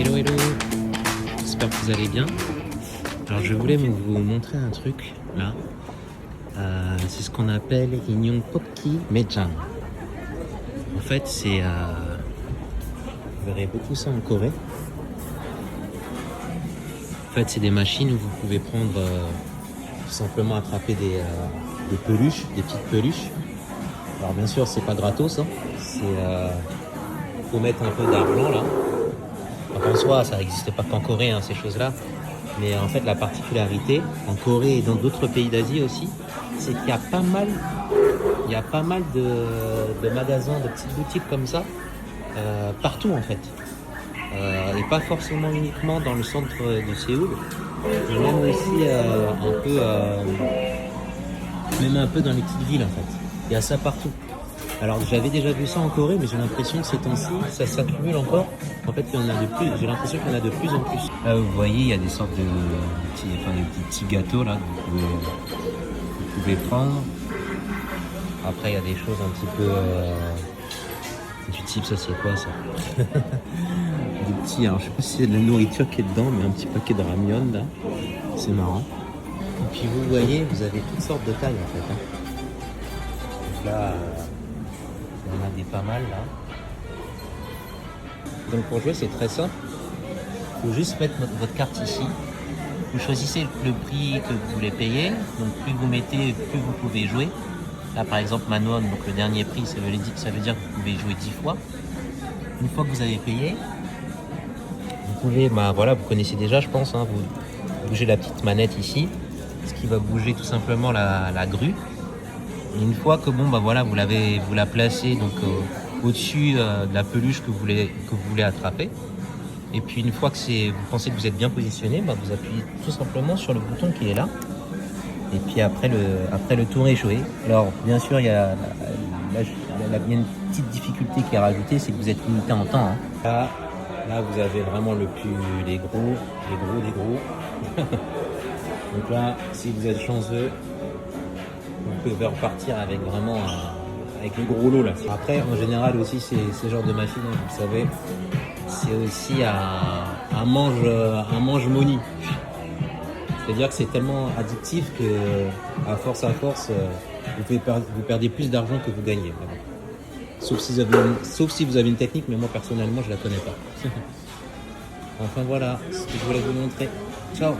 Hello hello, j'espère que vous allez bien. Alors je voulais vous montrer un truc là. C'est ce qu'on appelle Inyon Popki Mejang. En fait c'est... vous verrez beaucoup ça en Corée. En fait c'est des machines où vous pouvez prendre tout simplement attraper des peluches, des petites peluches. Alors bien sûr c'est pas gratos, hein. C'est faut mettre un peu d'argent là. Donc en soi, ça n'existe pas qu'en Corée, hein, ces choses-là. Mais en fait, la particularité, en Corée et dans d'autres pays d'Asie aussi, c'est qu'il y a pas mal, de magasins, de petites boutiques comme ça, partout en fait. Et pas forcément uniquement dans le centre de Séoul, mais même aussi même un peu dans les petites villes en fait. Il y a ça partout. Alors j'avais déjà vu ça en Corée, mais j'ai l'impression que ces temps-ci, ça s'accumule encore. En fait, il y en a de plus. J'ai l'impression qu'il y en a de plus en plus. Là, vous voyez, il y a des sortes de petits gâteaux là que vous pouvez prendre. Après, il y a des choses un petit peu du type, ça c'est quoi ça? Des petits, alors je sais pas si c'est de la nourriture qui est dedans, mais un petit paquet de ramyon là. C'est marrant. Et puis vous voyez, vous avez toutes sortes de tailles en fait. Donc là. On a des pas mal là. Donc pour jouer c'est très simple. Il faut juste mettre votre carte ici. Vous choisissez le prix que vous voulez payer. Donc plus vous mettez, plus vous pouvez jouer. Là par exemple Manon, donc le dernier prix, ça veut dire que vous pouvez jouer 10 fois. Une fois que vous avez payé, vous pouvez, voilà, vous connaissez déjà je pense, hein, vous bougez la petite manette ici, ce qui va bouger tout simplement la grue. Et une fois que voilà, vous la placez donc au-dessus de la peluche que vous voulez attraper. Et puis une fois que vous pensez que vous êtes bien positionné, vous appuyez tout simplement sur le bouton qui est là. Et puis après le tour est joué. Alors bien sûr il y a une petite difficulté qui est rajoutée, c'est que vous êtes limité en temps. Hein. Là vous avez vraiment les gros. Donc là si vous êtes chanceux, vous pouvez repartir avec vraiment avec le gros lot là. Après en général aussi ces genres de machines, hein, vous savez, c'est aussi un mange money. C'est-à-dire que c'est tellement addictif que à force vous perdez plus d'argent que vous gagnez. Sauf si vous avez une technique, mais moi personnellement je la connais pas. Enfin voilà ce que je voulais vous montrer. Ciao.